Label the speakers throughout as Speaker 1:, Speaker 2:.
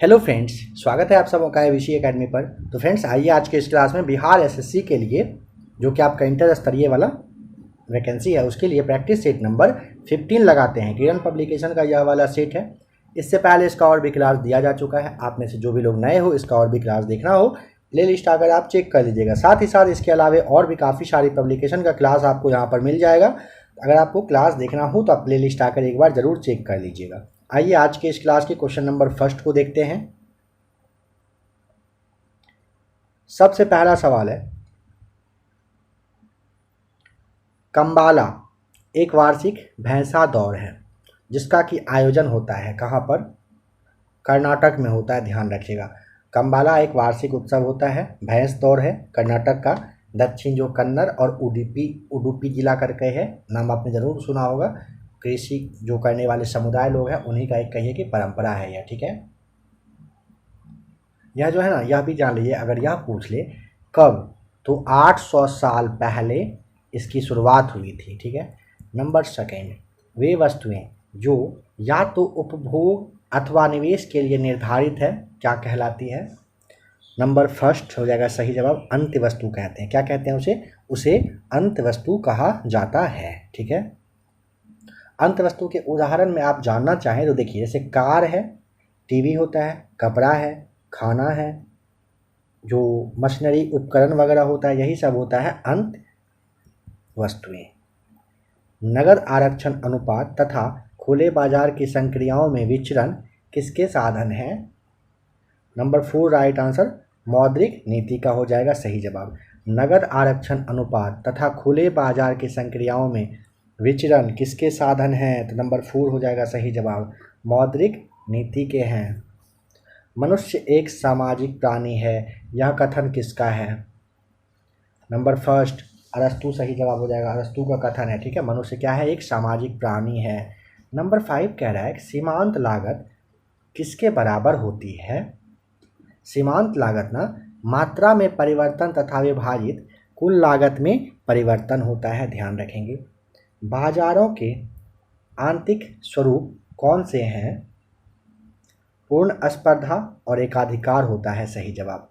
Speaker 1: Hello friends, स्वागत है आप सबका KYC एकेडमी पर। तो फ्रेंड्स, आइए आज के इस क्लास में बिहार एसएससी के लिए जो कि आपका इंटर स्तरीय वाला वैकेंसी है उसके लिए प्रैक्टिस सेट नंबर 15 लगाते हैं। किरण पब्लिकेशन का यह वाला सेट है। इससे पहले इसका और भी क्लास दिया जा चुका है। आप में से जो भी लोग नए हो, इसका और भी क्लास देखना हो, प्ले लिस्ट आकर आप चेक कर लीजिएगा। साथ ही साथ इसके अलावा और भी काफ़ी सारी पब्लिकेशन का क्लास आपको यहाँ पर मिल जाएगा। अगर आपको क्लास देखना हो तो आप प्ले लिस्ट आकर एक बार ज़रूर चेक कर लीजिएगा। आइए आज के इस क्लास के क्वेश्चन नंबर फर्स्ट को देखते हैं। सबसे पहला सवाल है, कंबाला एक वार्षिक भैंसा दौड़ है जिसका कि आयोजन होता है कहाँ पर? कर्नाटक में होता है, ध्यान रखिएगा। कंबाला एक वार्षिक उत्सव होता है, भैंस दौड़ है, कर्नाटक का दक्षिण जो कन्नड़ और उडुपी जिला करके है, नाम आपने ज़रूर सुना होगा। कृषि जो करने वाले समुदाय लोग हैं उन्हीं का एक कहिए कि परंपरा है यह, ठीक है। यह जो है ना, यह भी जान लीजिए, अगर यह पूछ ले कब, तो 800 साल पहले इसकी शुरुआत हुई थी, ठीक है। नंबर सेकेंड, वे वस्तुएं जो या तो उपभोग अथवा निवेश के लिए निर्धारित है क्या कहलाती है? नंबर फर्स्ट हो जाएगा सही जवाब, अंत्य वस्तु कहते हैं। क्या कहते हैं उसे अंत्य वस्तु कहा जाता है, ठीक है। अंत्य वस्तु के उदाहरण में आप जानना चाहें तो देखिए, जैसे कार है, टीवी होता है, कपड़ा है, खाना है, जो मशीनरी उपकरण वगैरह होता है, यही सब होता है अंत वस्तुएं। नगद आरक्षण अनुपात तथा खुले बाजार की संक्रियाओं में विचरण किसके साधन है? नंबर 4 राइट आंसर मौद्रिक नीति का हो जाएगा सही जवाब। नगद आरक्षण अनुपात तथा खुले बाजार की संक्रियाओं में विचरण किसके साधन हैं? तो नंबर 4 हो जाएगा सही जवाब, मौद्रिक नीति के हैं। मनुष्य एक सामाजिक प्राणी है, यह कथन किसका है? नंबर फर्स्ट अरस्तु सही जवाब हो जाएगा, अरस्तु का कथन है, ठीक है। मनुष्य क्या है? एक सामाजिक प्राणी है। नंबर 5 कह रहा है कि सीमांत लागत किसके बराबर होती है? सीमांत लागत ना मात्रा में परिवर्तन तथा विभाजित कुल लागत में परिवर्तन होता है, ध्यान रखेंगे। बाजारों के आंतरिक स्वरूप कौन से हैं? पूर्ण स्पर्धा और एकाधिकार होता है सही जवाब।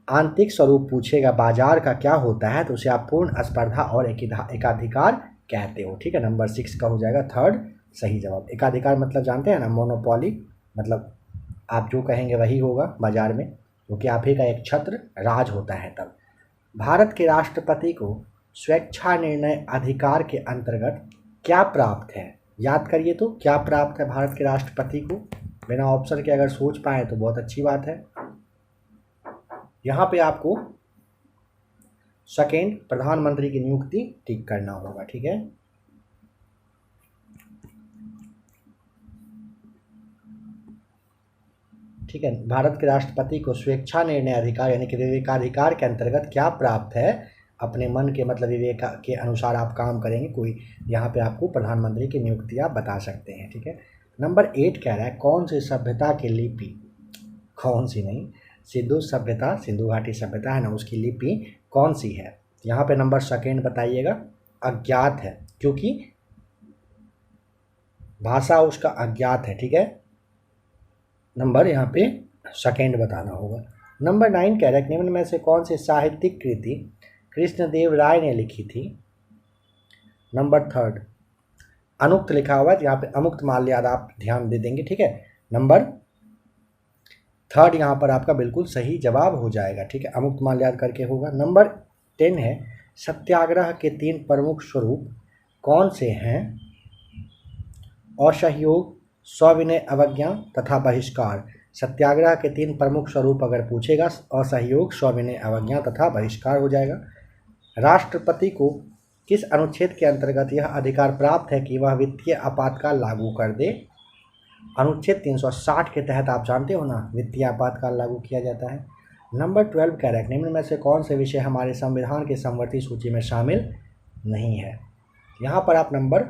Speaker 1: आंतरिक स्वरूप पूछेगा बाजार का क्या होता है तो उसे आप पूर्ण स्पर्धा और एकाधिकार कहते हो, ठीक है। नंबर 6 का हो जाएगा थर्ड सही जवाब। एकाधिकार मतलब जानते हैं ना, मोनोपोली, मतलब आप जो कहेंगे वही होगा बाजार में, क्योंकि आप ही का एक छत्र राज होता है तब। भारत के राष्ट्रपति को स्वेच्छा निर्णय अधिकार के अंतर्गत क्या प्राप्त है? याद करिए तो, क्या प्राप्त है भारत के राष्ट्रपति को? बिना ऑप्शन के अगर सोच पाए तो बहुत अच्छी बात है। यहाँ पे आपको सेकेंड प्रधानमंत्री की नियुक्ति टिक करना होगा, ठीक है। ठीक है, भारत के राष्ट्रपति को स्वेच्छा निर्णय अधिकार यानी कि विवेकाधिकार के अंतर्गत क्या प्राप्त है? अपने मन के मतलब विवेक के अनुसार आप काम करेंगे, कोई यहाँ पे आपको प्रधानमंत्री की नियुक्ति आप बता सकते हैं, ठीक है। नंबर 8 कह रहा है कौन सी सभ्यता की लिपि, कौन सी नहीं, सिंधु सभ्यता, सिंधु घाटी सभ्यता है ना, उसकी लिपि कौन सी है? यहाँ पे नंबर सेकेंड बताइएगा, अज्ञात है, क्योंकि भाषा उसका अज्ञात है, ठीक है। नंबर यहाँ पे सेकेंड बताना होगा। नंबर 9 कह रहा है निम्न में से कौन सी साहित्यिक कृति कृष्णदेव राय ने लिखी थी? नंबर थर्ड अनुक्त लिखा हुआ है, यहाँ पे अमुक्त माल्याद आप ध्यान दे देंगे, ठीक है। नंबर थर्ड यहाँ पर आपका बिल्कुल सही जवाब हो जाएगा, ठीक है, अमुक्त माल्याद करके होगा। नंबर 10 है सत्याग्रह के 3 प्रमुख स्वरूप कौन से हैं? असहयोग, सविनय अवज्ञा तथा बहिष्कार। सत्याग्रह के 3 प्रमुख स्वरूप अगर पूछेगा, असहयोग, सविनय अवज्ञा तथा बहिष्कार हो जाएगा। राष्ट्रपति को किस अनुच्छेद के अंतर्गत यह अधिकार प्राप्त है कि वह वित्तीय आपातकाल लागू कर दे? अनुच्छेद 360 के तहत आप जानते हो ना, वित्तीय आपातकाल लागू किया जाता है। नंबर 12 कह रहा है निम्न में से कौन से विषय हमारे संविधान की समवर्ती सूची में शामिल नहीं है? यहाँ पर आप नंबर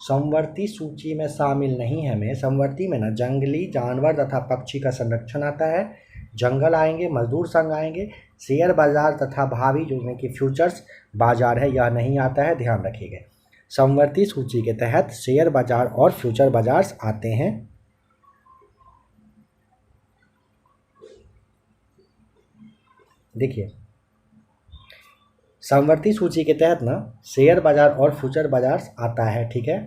Speaker 1: समवर्ती सूची में शामिल नहीं है में, समवर्ती में ना जंगली जानवर तथा पक्षी का संरक्षण आता है, जंगल आएंगे, मजदूर संघ आएंगे, शेयर बाजार तथा भावी जो कि फ्यूचर्स बाजार है यह नहीं आता है, ध्यान रखिएगा। समवर्ती सूची के तहत शेयर बाजार और फ्यूचर बाजार आते हैं। देखिए, समवर्ती सूची के तहत ना शेयर बाजार और फ्यूचर बाजार आता है, ठीक है।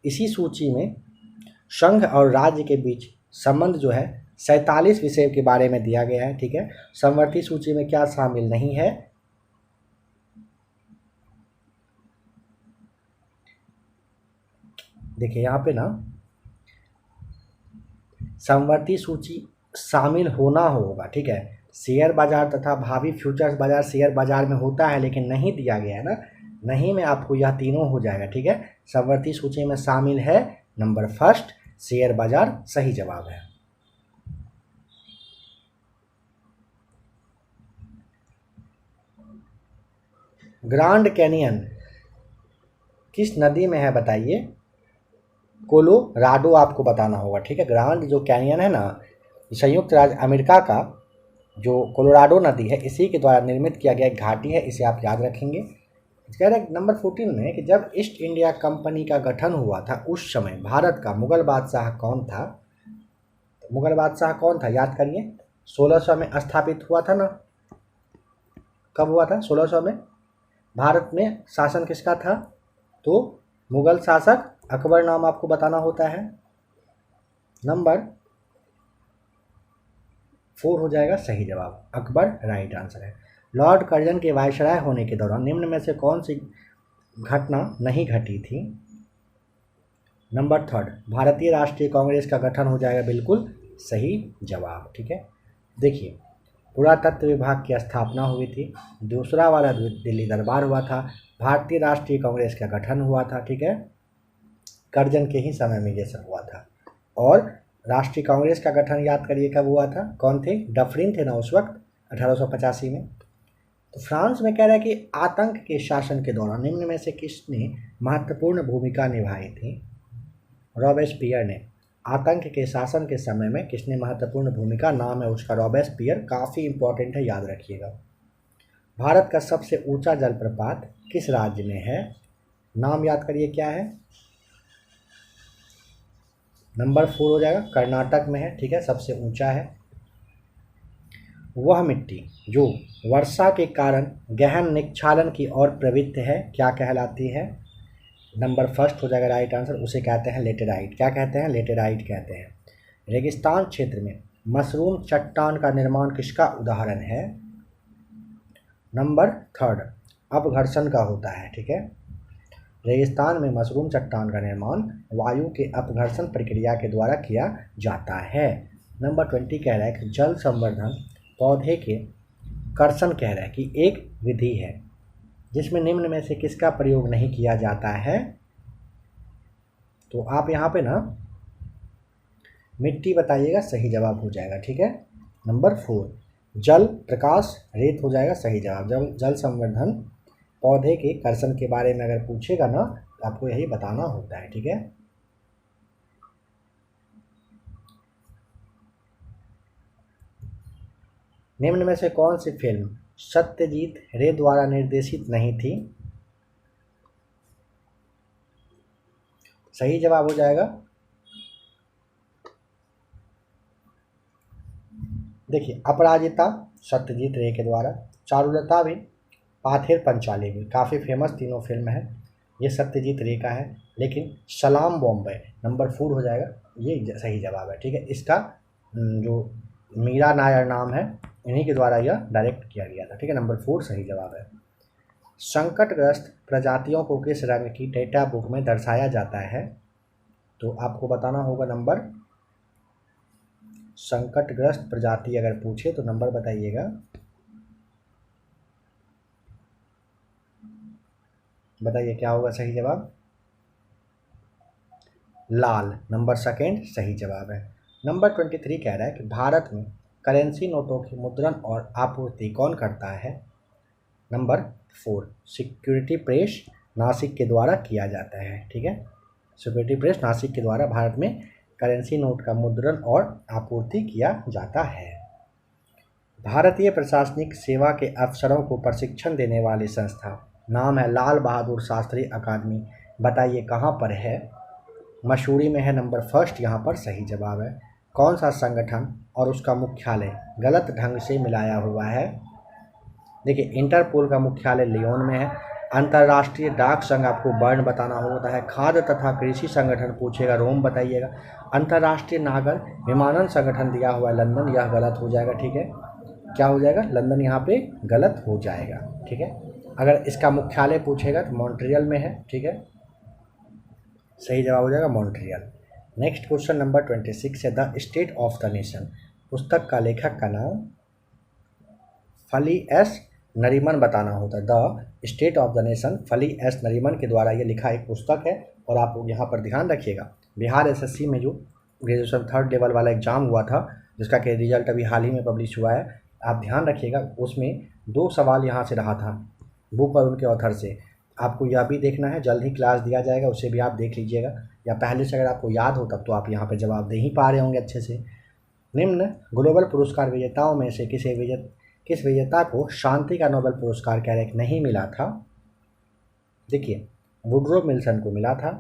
Speaker 1: इसी सूची में संघ और राज्य के बीच संबंध जो है 47 विषय के बारे में दिया गया है, ठीक है। समवर्ती सूची में क्या शामिल नहीं है? देखिए यहाँ पे ना समवर्ती सूची शामिल होना होगा, ठीक है। शेयर बाजार तथा भावी फ्यूचर्स बाजार शेयर बाजार में होता है, लेकिन नहीं दिया गया है ना, नहीं में आपको यह तीनों हो जाएगा, ठीक है। समवर्ती सूची में शामिल है नंबर फर्स्ट शेयर बाजार, सही जवाब है। ग्रांड कैनियन किस नदी में है बताइए? कोलोराडो आपको बताना होगा, ठीक है। ग्रांड जो कैनियन है ना, संयुक्त राज्य अमेरिका का जो कोलोराडो नदी है इसी के द्वारा निर्मित किया गया एक घाटी है, इसे आप याद रखेंगे। कह रहे नंबर 14 में कि जब ईस्ट इंडिया कंपनी का गठन हुआ था उस समय भारत का मुगल बादशाह कौन था? मुगल बादशाह कौन था याद करिए। 1600 में स्थापित हुआ था ना, कब हुआ था? 1600 में। भारत में शासन किसका था? तो मुगल शासक अकबर नाम आपको बताना होता है। नंबर 4 हो जाएगा सही जवाब, अकबर राइट आंसर है। लॉर्ड कर्जन के वायसराय होने के दौरान निम्न में से कौन सी घटना नहीं घटी थी? नंबर 3 भारतीय राष्ट्रीय कांग्रेस का गठन हो जाएगा, बिल्कुल सही जवाब, ठीक है। देखिए, पुरातत्व विभाग की स्थापना हुई थी, दूसरा वाला दिल्ली दरबार हुआ था, भारतीय राष्ट्रीय कांग्रेस का गठन हुआ था, ठीक है। कर्जन के ही समय में ये सब हुआ था। और राष्ट्रीय कांग्रेस का गठन याद करिए कब हुआ था, कौन थे? डफरिन थे ना उस वक्त 1885 में। तो फ्रांस में कह रहा है कि आतंक के शासन के दौरान निम्न में से किसने महत्वपूर्ण भूमिका निभाई थी? रॉबेस्पियर ने। आतंक के शासन के समय में किसने महत्वपूर्ण भूमिका, नाम है उसका रॉबेस्पियर, काफ़ी इंपॉर्टेंट है, याद रखिएगा। भारत का सबसे ऊंचा जलप्रपात किस राज्य में है? नाम याद करिए क्या है? नंबर 4 हो जाएगा, कर्नाटक में है, ठीक है, सबसे ऊंचा है। वह मिट्टी जो वर्षा के कारण गहन निक्षालन की ओर प्रवृत्त है क्या कहलाती है? नंबर फर्स्ट हो जाएगा राइट आंसर, उसे कहते हैं लेटेराइट। क्या कहते हैं? लेटेराइट कहते हैं। रेगिस्तान क्षेत्र में मशरूम चट्टान का निर्माण किसका उदाहरण है? नंबर 3 अपघर्षण का होता है, ठीक है। रेगिस्तान में मशरूम चट्टान का निर्माण वायु के अपघर्षण प्रक्रिया के द्वारा किया जाता है। नंबर 20 कह रहा है कि जल संवर्धन पौधे के कर्षण कह रहा है कि एक विधि है जिसमें निम्न में से किसका प्रयोग नहीं किया जाता है? तो आप यहाँ पे ना मिट्टी बताइएगा, सही जवाब हो जाएगा, ठीक है। नंबर 4 जल प्रकाश रेत हो जाएगा सही जवाब। जब जल संवर्धन पौधे के कर्षण के बारे में अगर पूछेगा ना तो आपको यही बताना होता है, ठीक है। निम्न में से कौन सी फिल्म सत्यजीत रे द्वारा निर्देशित नहीं थी? सही जवाब हो जाएगा, देखिए, अपराजिता सत्यजीत रे के द्वारा, चारुलता भी, पाथेर पंचाली भी, काफ़ी फेमस तीनों फिल्म है। ये सत्यजीत रे का है। लेकिन सलाम बॉम्बे नंबर 4 हो जाएगा, ये सही जवाब है, ठीक है। इसका जो मीरा नायर नाम है इन्हीं के द्वारा यह डायरेक्ट किया गया था, ठीक है। नंबर 4 सही जवाब है। संकटग्रस्त प्रजातियों को किस रंग की डेटा बुक में दर्शाया जाता है? तो आपको बताना होगा नंबर। संकटग्रस्त प्रजाति अगर पूछे तो नंबर बताइएगा, बताइए क्या होगा सही जवाब? लाल, नंबर 2 सही जवाब है। नंबर 23 कह रहा है कि भारत में करेंसी नोटों की मुद्रण और आपूर्ति कौन करता है? नंबर 4 सिक्योरिटी प्रेस नासिक के द्वारा किया जाता है, ठीक है। सिक्योरिटी प्रेस नासिक के द्वारा भारत में करेंसी नोट का मुद्रण और आपूर्ति किया जाता है। भारतीय प्रशासनिक सेवा के अफसरों को प्रशिक्षण देने वाली संस्था नाम है लाल बहादुर शास्त्री अकादमी, बताइए कहाँ पर है? मसूरी में है, नंबर 1 यहाँ पर सही जवाब है। कौन सा संगठन और उसका मुख्यालय गलत ढंग से मिलाया हुआ है? देखिए, इंटरपोल का मुख्यालय लियोन में है। अंतर्राष्ट्रीय डाक संघ आपको बर्न बताना होता है। खाद्य तथा कृषि संगठन पूछेगा, रोम बताइएगा। अंतर्राष्ट्रीय नागर विमानन संगठन दिया हुआ है लंदन, यह गलत हो जाएगा। ठीक है, क्या हो जाएगा? लंदन यहाँ पे गलत हो जाएगा। ठीक है, अगर इसका मुख्यालय पूछेगा तो मॉन्ट्रियल में है। ठीक है, सही जवाब हो जाएगा मॉन्ट्रियल। नेक्स्ट क्वेश्चन नंबर 26 है the state of the nation. पुस्तक का लेखक का नाम फली एस नरीमन बताना होता है। The state of the nation फली एस नरीमन के द्वारा ये लिखा एक पुस्तक है। और आप यहाँ पर ध्यान रखिएगा, बिहार एसएससी में जो ग्रेजुएशन 3rd लेवल वाला एग्जाम हुआ था, जिसका कि रिजल्ट अभी हाल ही में पब्लिश हुआ है, आप ध्यान रखिएगा, उसमें 2 सवाल यहाँ से रहा था बुक और उनके ऑथर से। आपको यह भी देखना है, जल्द ही क्लास दिया जाएगा, उसे भी आप देख लीजिएगा, या पहले से अगर आपको याद हो तब तो आप यहाँ पर जवाब दे ही पा रहे होंगे अच्छे से। निम्न ग्लोबल पुरस्कार विजेताओं में से किस विजेता को शांति का नोबेल पुरस्कार कैरेक नहीं मिला था? देखिए, वुड्रो विल्सन को मिला था,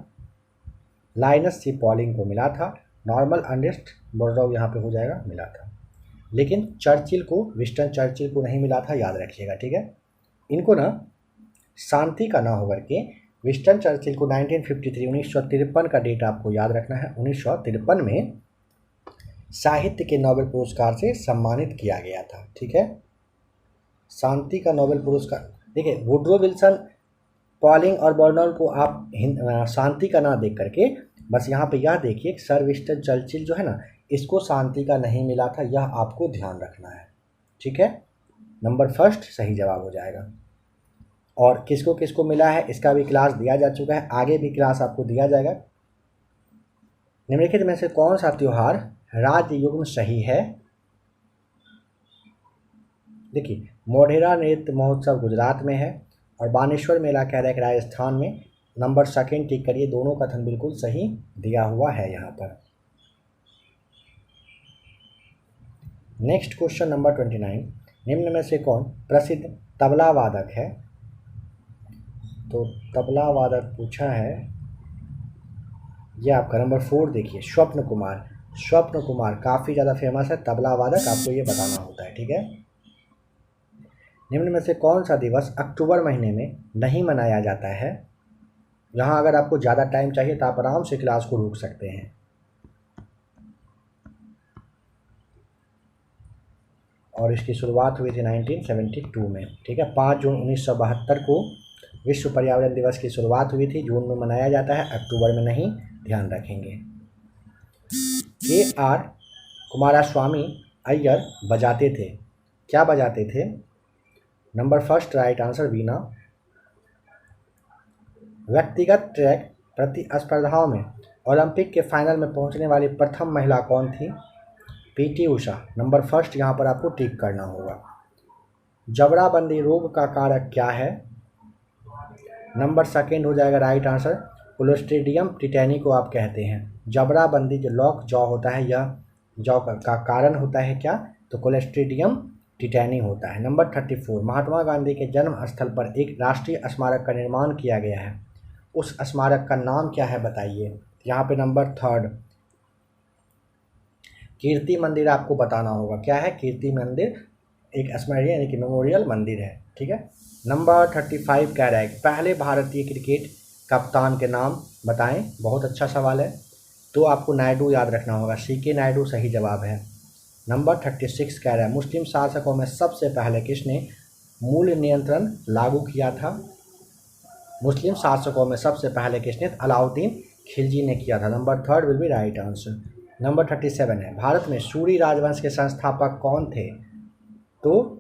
Speaker 1: लाइनस सी पॉलिंग को मिला था, नॉर्मल अर्नेस्ट बोरडॉग यहाँ पे हो जाएगा मिला था, लेकिन चर्चिल को, विंस्टन चर्चिल को नहीं मिला था, याद रखिएगा। ठीक है, इनको ना शांति का ना होकर के विंस्टन चर्चिल को 1953 का डेट आपको याद रखना है। 1953 में साहित्य के नोबेल पुरस्कार से सम्मानित किया गया था। ठीक है, शांति का नोबेल पुरस्कार। देखिए, वुड्रो विल्सन, पॉलिंग और बोरडॉग को आप शांति का ना देख करके बस यहाँ पे यह देखिए, सर विंस्टन चर्चिल जो है ना, इसको शांति का नहीं मिला था, यह आपको ध्यान रखना है। ठीक है, नंबर 1 सही जवाब हो जाएगा। और किसको किसको मिला है इसका भी क्लास दिया जा चुका है, आगे भी क्लास आपको दिया जाएगा। निम्नलिखित में से कौन सा त्योहार राज्य युग्म सही है? देखिए, मोढेरा नृत्य महोत्सव गुजरात में है और बानेश्वर मेला कह रहा है राजस्थान में। नंबर 2 टिक करिए, दोनों कथन बिल्कुल सही दिया हुआ है यहाँ पर। नेक्स्ट क्वेश्चन नंबर 29, निम्न में से कौन प्रसिद्ध तबला वादक है? तो तबला वादक पूछा है, यह आपका नंबर 4 देखिए, स्वप्न कुमार। स्वप्न कुमार काफ़ी ज़्यादा फेमस है तबला वादक, आपको ये बताना होता है। ठीक है, निम्न में से कौन सा दिवस अक्टूबर महीने में नहीं मनाया जाता है? यहाँ अगर आपको ज़्यादा टाइम चाहिए तो आप आराम से क्लास को रोक सकते हैं। और इसकी शुरुआत हुई थी 1972 में। ठीक है, 5 जून 1972 को विश्व पर्यावरण दिवस की शुरुआत हुई थी। जून में मनाया जाता है, अक्टूबर में नहीं, ध्यान रखेंगे। KR कुमारस्वामी अय्यर बजाते थे, क्या बजाते थे? नंबर 1 राइट आंसर वीणा। व्यक्तिगत ट्रैक प्रतिस्पर्धाओं में ओलंपिक के फाइनल में पहुंचने वाली प्रथम महिला कौन थी? PT उषा। नंबर 1 यहाँ पर आपको टिक करना होगा। जबड़ाबंदी रोग का कारक क्या है? नंबर 2 हो जाएगा राइट आंसर, क्लोस्ट्रीडियम टिटेनी को आप कहते हैं। जबड़ाबंदी जो लॉक जॉ होता है, यह जॉ का कारण होता है क्या? तो क्लोस्ट्रीडियम टिटेनी होता है। नंबर 34, महात्मा गांधी के जन्म स्थल पर एक राष्ट्रीय स्मारक का निर्माण किया गया है, उस स्मारक का नाम क्या है बताइए? यहाँ पे नंबर 3 कीर्ति मंदिर आपको बताना होगा। क्या है? कीर्ति मंदिर एक स्मरणीय यानी कि मेमोरियल मंदिर है। ठीक है, नंबर 35 कह रहा है पहले भारतीय क्रिकेट कप्तान के नाम बताएं। बहुत अच्छा सवाल है, तो आपको नायडू याद रखना होगा, CK नायडू सही जवाब है। नंबर 36 कह रहा है मुस्लिम शासकों में सबसे पहले किसने मूल्य नियंत्रण लागू किया था? मुस्लिम शासकों में सबसे पहले किसने? अलाउद्दीन खिलजी ने किया था। Number 3 will be right answer. Number 37 है भारत में सूरी राजवंश के संस्थापक कौन थे? तो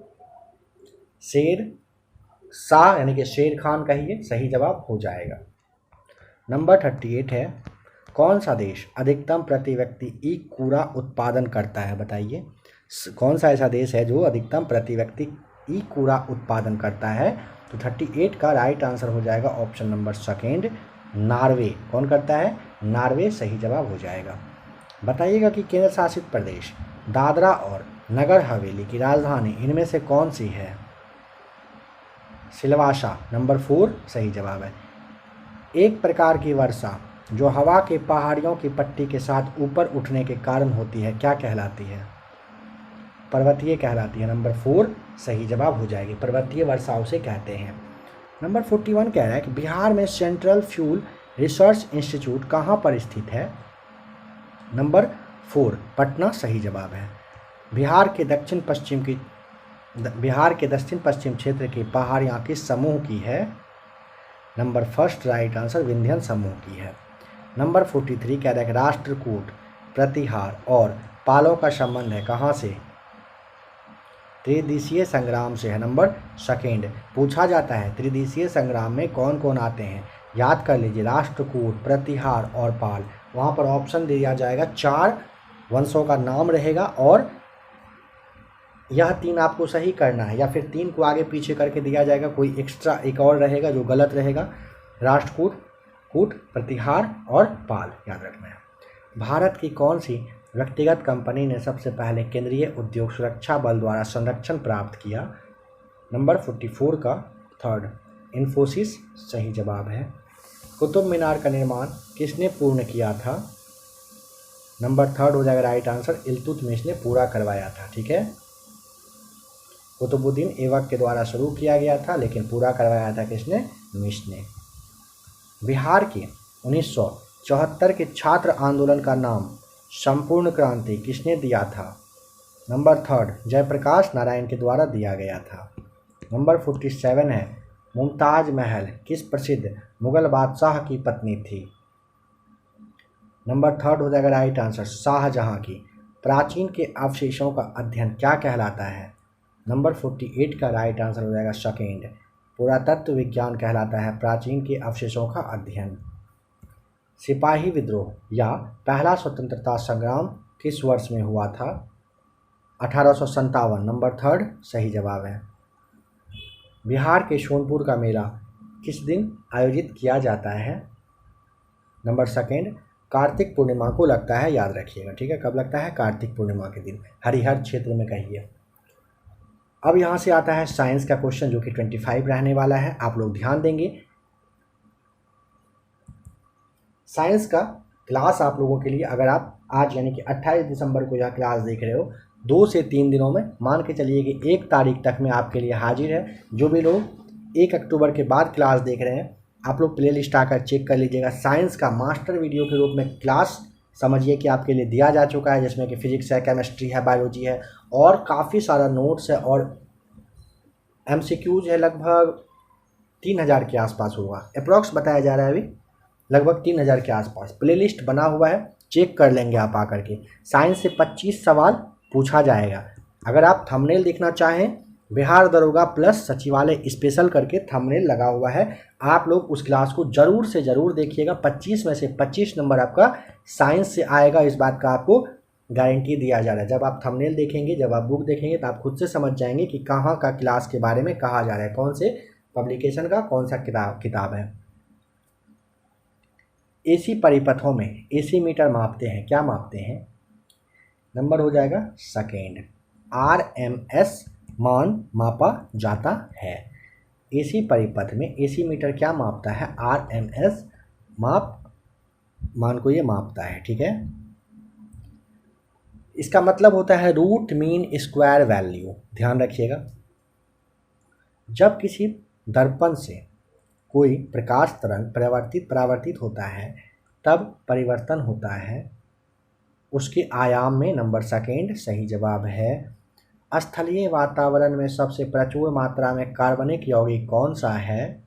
Speaker 1: शेर शाह यानी कि शेर खान कहिए, सही जवाब हो जाएगा। नंबर 38 है कौन सा देश अधिकतम प्रति व्यक्ति ई कूड़ा उत्पादन करता है बताइए? कौन सा ऐसा देश है जो अधिकतम प्रति व्यक्ति ई कूड़ा उत्पादन करता है? तो 38 का राइट आंसर हो जाएगा ऑप्शन नंबर 2 नॉर्वे। कौन करता है? नॉर्वे सही जवाब हो जाएगा। बताइएगा कि केंद्र शासित प्रदेश दादरा और नगर हवेली की राजधानी इनमें से कौन सी है? सिलवासा। नंबर 4 सही जवाब है। एक प्रकार की वर्षा जो हवा के पहाड़ियों की पट्टी के साथ ऊपर उठने के कारण होती है क्या कहलाती है? पर्वतीय कहलाती है। नंबर 4 सही जवाब हो जाएगी। पर्वतीय वर्षा उसे कहते हैं। नंबर 41 कह रहा है कि बिहार में सेंट्रल फ्यूल रिसर्च इंस्टीट्यूट कहाँ पर स्थित है? नंबर 4 पटना सही जवाब है। बिहार के दक्षिण पश्चिम क्षेत्र की पहाड़ियाँ किस समूह की है? नंबर 1 राइट आंसर विंध्यन समूह की है। नंबर 43 कह रहा है कि राष्ट्रकूट, प्रतिहार और पालों का संबंध है कहाँ से? त्रिदिशीय संग्राम से है। नंबर 2 पूछा जाता है त्रिदिशीय संग्राम में कौन कौन आते हैं? याद कर लीजिए, राष्ट्रकूट, प्रतिहार और पाल। वहाँ पर ऑप्शन दिया जाएगा, 4 वंशों का नाम रहेगा और यह 3 आपको सही करना है, या फिर 3 को आगे पीछे करके दिया जाएगा, कोई एक्स्ट्रा एक और रहेगा जो गलत रहेगा। राष्ट्रकूट, कूट, प्रतिहार और पाल याद रखना है। भारत की कौन सी व्यक्तिगत कंपनी ने सबसे पहले केंद्रीय उद्योग सुरक्षा बल द्वारा संरक्षण प्राप्त किया? नंबर 44 का 3 इन्फोसिस सही जवाब है। कुतुब मीनार का निर्माण किसने पूर्ण किया था? नंबर 3 हो जाएगा राइट आंसर, इल्तुतमिश ने पूरा करवाया था। ठीक है, कुतुबुद्दीन ऐबक के द्वारा शुरू किया गया था लेकिन पूरा करवाया था किसने? मिश ने। बिहार के 1974 के छात्र आंदोलन का नाम संपूर्ण क्रांति किसने दिया था? नंबर 3 जयप्रकाश नारायण के द्वारा दिया गया था। नंबर 47 है मुमताज महल किस प्रसिद्ध मुगल बादशाह की पत्नी थी? नंबर 3 हो जाएगा राइट आंसर, शाहजहां की। प्राचीन के अवशेषों का अध्ययन क्या कहलाता है? नंबर 48 का राइट आंसर हो जाएगा 2 पुरातत्व विज्ञान कहलाता है प्राचीन के अवशेषों का अध्ययन। सिपाही विद्रोह या पहला स्वतंत्रता संग्राम किस वर्ष में हुआ था? 1857। नंबर 3 सही जवाब है। बिहार के सोनपुर का मेला किस दिन आयोजित किया जाता है? नंबर 2 कार्तिक पूर्णिमा को लगता है, याद रखिएगा। ठीक है, कब लगता है? कार्तिक पूर्णिमा के दिन, हरिहर क्षेत्र में कहिए। अब यहाँ से आता है साइंस का क्वेश्चन जो कि 25 रहने वाला है, आप लोग ध्यान देंगे। साइंस का क्लास आप लोगों के लिए, अगर आप आज यानी कि 28 दिसंबर को यह क्लास देख रहे हो, 2 से 3 दिनों में मान के चलिए कि 1 तारीख तक में आपके लिए हाजिर है। जो भी लोग 1 अक्टूबर के बाद क्लास देख रहे हैं, आप लोग प्ले लिस्ट आकर चेक कर लीजिएगा। साइंस का मास्टर वीडियो के रूप में क्लास समझिए कि आपके लिए दिया जा चुका है, जिसमें कि फिजिक्स है, केमिस्ट्री है, बायोलॉजी है और काफ़ी सारा नोट्स है और MCQs है। लगभग 3000 के आसपास होगा, अप्रॉक्स बताया जा रहा है अभी, लगभग 3000 के आसपास प्लेलिस्ट बना हुआ है, चेक कर लेंगे आप आकर के। साइंस से 25 सवाल पूछा जाएगा। अगर आप थंबनेल देखना चाहें, बिहार दरोगा प्लस सचिवालय स्पेशल करके थंबनेल लगा हुआ है, आप लोग उस क्लास को ज़रूर से ज़रूर देखिएगा। 25 में से 25 नंबर आपका साइंस से आएगा, इस बात का आपको गारंटी दिया जा रहा है। जब आप थंबनेल देखेंगे, जब आप बुक देखेंगे, तो आप खुद से समझ जाएंगे कि कहाँ का क्लास के बारे में कहा जा रहा है, कौन से पब्लिकेशन का कौन सा किताब है। एसी परिपथों में एसी मीटर मापते हैं, क्या मापते हैं? नंबर हो जाएगा 2 RMS मान मापा जाता है। एसी परिपथ में एसी मीटर क्या मापता है? RMS मान को ये मापता है। ठीक है, इसका मतलब होता है रूट मीन स्क्वायर वैल्यू। ध्यान रखिएगा, जब किसी दर्पण से कोई प्रकाश तरंग परावर्तित होता है तब परिवर्तन होता है उसके आयाम में। नंबर 2 सही जवाब है। स्थलीय वातावरण में सबसे प्रचुर मात्रा में कार्बनिक यौगिक कौन सा है?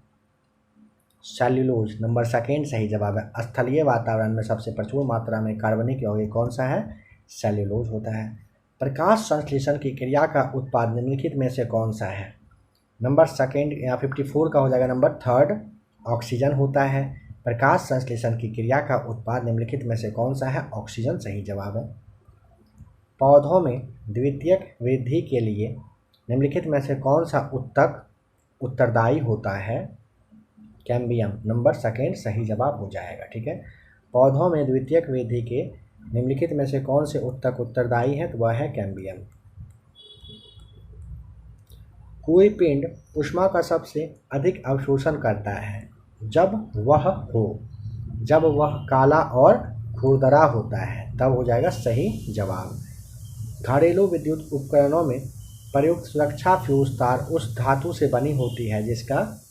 Speaker 1: सेल्यूलोज। नंबर 2 सही जवाब है। स्थलीय वातावरण में सबसे प्रचुर मात्रा में कार्बनिक यौगिक कौन सा है? सेल्यूलोज होता है। प्रकाश संश्लेषण की क्रिया का उत्पाद निम्नलिखित में से कौन सा है? नंबर 2 या 54 का हो जाएगा नंबर 3 ऑक्सीजन होता है। प्रकाश संश्लेषण की क्रिया का उत्पाद निम्नलिखित में से कौन सा है? ऑक्सीजन सही जवाब है। पौधों में द्वितीयक वृद्धि के लिए निम्नलिखित में से कौन सा उत्तक उत्तरदायी होता है? कैम्बियम। नंबर 2 सही जवाब हो जाएगा। ठीक है, पौधों में द्वितीयक वृद्धि के निम्नलिखित में से कौन से उत्तक उत्तरदायी है? तो वह है कैम्बियम। कोई पिंड ऊष्मा का सबसे अधिक अवशोषण करता है जब वह हो जब वह काला और खुरदरा होता है, तब हो जाएगा सही जवाब। घरेलू विद्युत उपकरणों में प्रयुक्त सुरक्षा फ्यूज तार उस धातु से बनी होती है जिसका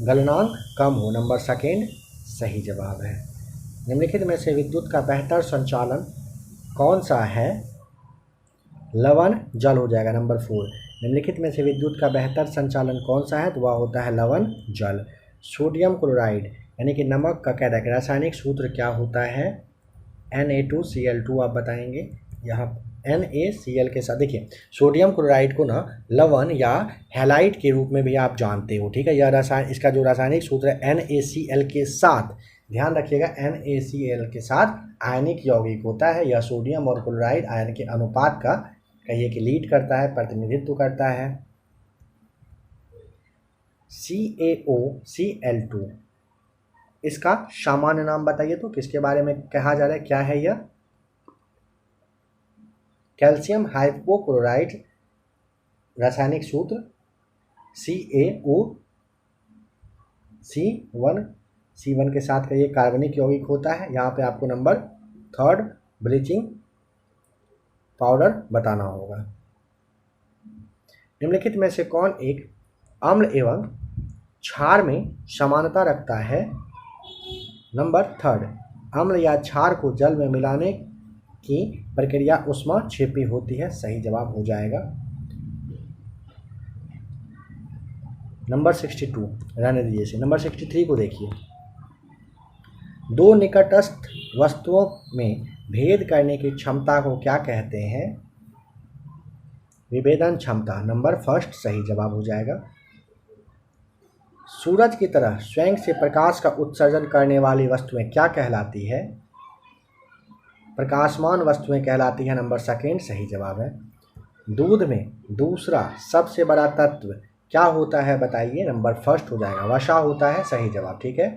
Speaker 1: गलनांक कम हो, नंबर सेकेंड सही जवाब है। निम्नलिखित में से विद्युत का बेहतर संचालन कौन सा है? लवण जल हो जाएगा, नंबर 4। निम्नलिखित में से विद्युत का बेहतर संचालन कौन सा है? तो वह होता है लवण जल। सोडियम क्लोराइड यानी कि नमक का क्या है रासायनिक सूत्र क्या होता है? Na2Cl2 आप बताएंगे। यहाँ NaCl के साथ देखिए, सोडियम क्लोराइड को ना लवण या हैलाइड के रूप में भी आप जानते हो, ठीक है। यह रसायन, इसका जो रासायनिक सूत्र है NaCl के साथ, ध्यान रखिएगा, NaCl के साथ आयनिक यौगिक होता है। यह सोडियम और क्लोराइड आयन के अनुपात का कहिए कि लीड करता है, प्रतिनिधित्व करता है। CaOCl2 इसका सामान्य नाम बताइए तो किसके बारे में कहा जा रहा है, क्या है यह? कैल्शियम हाइपोक्लोराइड, रासायनिक सूत्र CaOC1 के साथ का ये कार्बनिक यौगिक होता है। यहाँ पे आपको नंबर 3 ब्लीचिंग पाउडर बताना होगा। निम्नलिखित में से कौन एक अम्ल एवं क्षार में समानता रखता है? नंबर 3 अम्ल या क्षार को जल में मिलाने की प्रक्रिया उष्मा क्षेपी होती है, सही जवाब हो जाएगा। नंबर 62 रहने दीजिए इसे। नंबर 63 को देखिए, दो निकटस्थ वस्तुओं में भेद करने की क्षमता को क्या कहते हैं? विभेदन क्षमता, नंबर 1 सही जवाब हो जाएगा। सूरज की तरह स्वयं से प्रकाश का उत्सर्जन करने वाली वस्तुएं क्या कहलाती है? प्रकाशमान वस्तुएं कहलाती है, नंबर 2 सही जवाब है। दूध में दूसरा सबसे बड़ा तत्व क्या होता है बताइए? नंबर 1 हो जाएगा, वसा होता है, सही जवाब, ठीक है।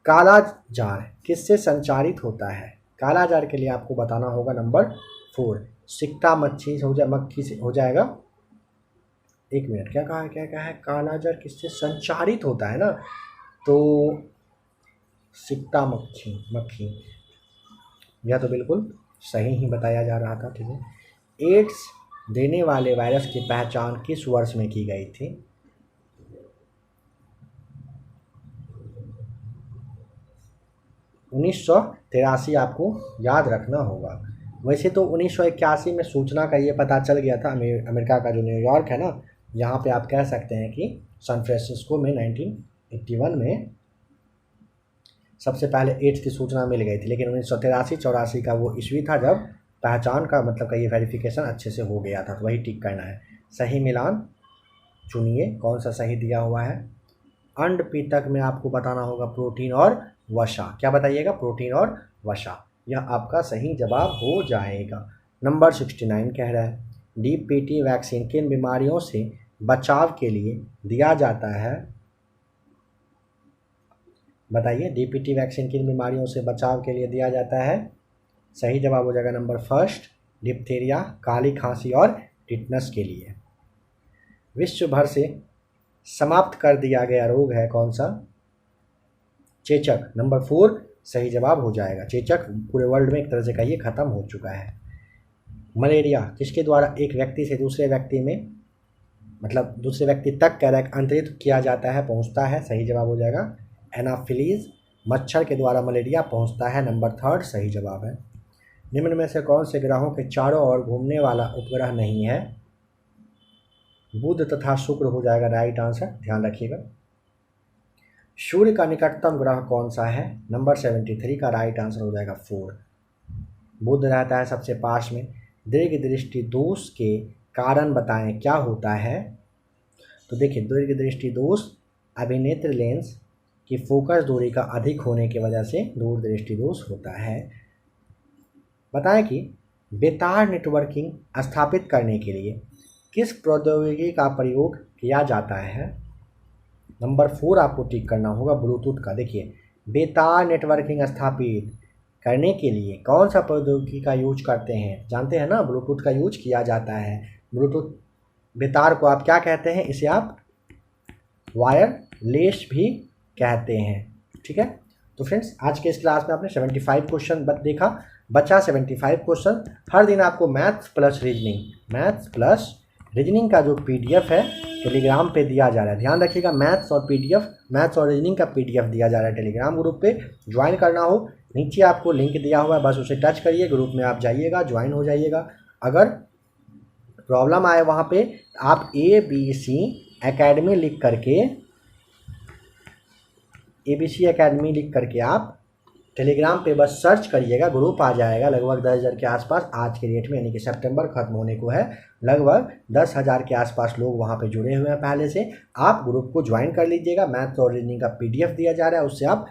Speaker 1: काला जार किससे संचारित होता है? काला जार के लिए आपको बताना होगा नंबर 4 सिक्का मक्खी से हो जाएगा। एक मिनट, क्या कहा है? काला जार किससे संचारित होता है ना, तो सिक्का मक्खी, यह तो बिल्कुल सही ही बताया जा रहा था, ठीक है। एड्स देने वाले वायरस की पहचान किस वर्ष में की गई थी? उन्नीस 1983 आपको याद रखना होगा। वैसे तो 1981 में सूचना का ये पता चल गया था, अमेरिका का जो न्यूयॉर्क है ना, यहाँ पे आप कह सकते हैं कि सैन फ्रांसिस्को में 1981 में सबसे पहले एड्स की सूचना मिल गई थी, लेकिन 1983-84 का वो ईस्वी था जब पहचान का मतलब का ये वेरिफिकेशन अच्छे से हो गया था, तो वही टिक करना है। सही मिलान चुनिए, कौन सा सही दिया हुआ है? अंडपीतक में आपको बताना होगा प्रोटीन और वसा, क्या बताइएगा? प्रोटीन और वसा, यह आपका सही जवाब हो जाएगा। नंबर 69 कह रहा है डीपीटी वैक्सीन किन बीमारियों से बचाव के लिए दिया जाता है? बताइए, डीपीटी वैक्सीन किन बीमारियों से बचाव के लिए दिया जाता है? सही जवाब हो जाएगा नंबर 1 डिप्थीरिया, काली खांसी और टिटनस के लिए। विश्व भर से समाप्त कर दिया गया रोग है कौन सा? चेचक, नंबर 4 सही जवाब हो जाएगा। चेचक पूरे वर्ल्ड में एक तरह से कहिए खत्म हो चुका है। मलेरिया किसके द्वारा एक व्यक्ति से दूसरे व्यक्ति में मतलब दूसरे व्यक्ति तक अंतरित किया जाता है, पहुंचता है? सही जवाब हो जाएगा एनाफिलीज, मच्छर के द्वारा मलेरिया पहुंचता है, नंबर 3 सही जवाब है। निम्न में से कौन से ग्रहों के चारों ओर घूमने वाला उपग्रह नहीं है? बुध तथा शुक्र हो जाएगा राइट आंसर, ध्यान रखिएगा। सूर्य का निकटतम ग्रह कौन सा है? नंबर 73 का राइट आंसर हो जाएगा 4। बुध रहता है सबसे पास में। दीर्घ दृष्टि दोष के कारण बताएं, क्या होता है? तो देखिए, दीर्घ दृष्टि दोष अभिनेत्र लेंस की फोकस दूरी का अधिक होने की वजह से दूर दृष्टि दोष होता है। बताएं कि बेतार नेटवर्किंग स्थापित करने के लिए किस प्रौद्योगिकी का प्रयोग किया जाता है? नंबर 4 आपको टिक करना होगा, ब्लूटूथ का। देखिए, बेतार नेटवर्किंग स्थापित करने के लिए कौन सा प्रौद्योगिकी का यूज करते हैं? जानते हैं ना, ब्लूटूथ का यूज किया जाता है। ब्लूटूथ बेतार को आप क्या कहते हैं? इसे आप वायरलेस भी कहते हैं। ठीक है। तो फ्रेंड्स आज के इस क्लास में आपने 75 क्वेश्चन देखा, बचा 75 क्वेश्चन। हर दिन आपको मैथ्स प्लस रीजनिंग का जो PDF है टेलीग्राम पे दिया जा रहा है। ध्यान रखिएगा, मैथ्स और रीजनिंग का PDF दिया जा रहा है टेलीग्राम ग्रुप पे। ज्वाइन करना हो नीचे आपको लिंक दिया हुआ है, बस उसे टच करिए, ग्रुप में आप जाइएगा, ज्वाइन हो जाइएगा। अगर प्रॉब्लम आए वहाँ पे आप ABC एकेडमी लिख करके आप टेलीग्राम पे बस सर्च करिएगा, ग्रुप आ जाएगा। लगभग 10,000 के आसपास आज के डेट में, यानी कि सितंबर खत्म होने को है, लगभग 10,000 के आसपास लोग वहाँ पे जुड़े हुए हैं पहले से। आप ग्रुप को ज्वाइन कर लीजिएगा। मैथ्स और रीजनिंग का PDF दिया जा रहा है, उससे आप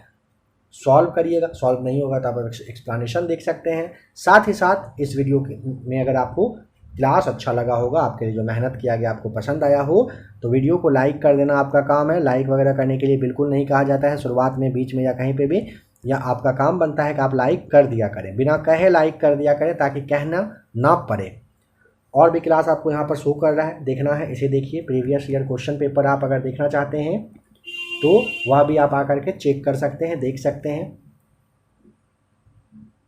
Speaker 1: सॉल्व करिएगा। सॉल्व नहीं होगा तो आप एक्सप्लेनेशन देख सकते हैं। साथ ही साथ इस वीडियो में अगर आपको क्लास अच्छा लगा होगा, आपके लिए जो मेहनत किया गया आपको पसंद आया हो, तो वीडियो को लाइक कर देना आपका काम है। लाइक वगैरह करने के लिए बिल्कुल नहीं कहा जाता है शुरुआत में, बीच में या कहीं पे भी, या आपका काम बनता है कि आप लाइक कर दिया करें, बिना कहे लाइक कर दिया करें, ताकि कहना ना पड़े। और भी क्लास आपको यहाँ पर शो कर रहा है, देखना है इसे देखिए। प्रीवियस ईयर क्वेश्चन पेपर आप अगर देखना चाहते हैं तो वह भी आप आकर के चेक कर सकते हैं, देख सकते हैं।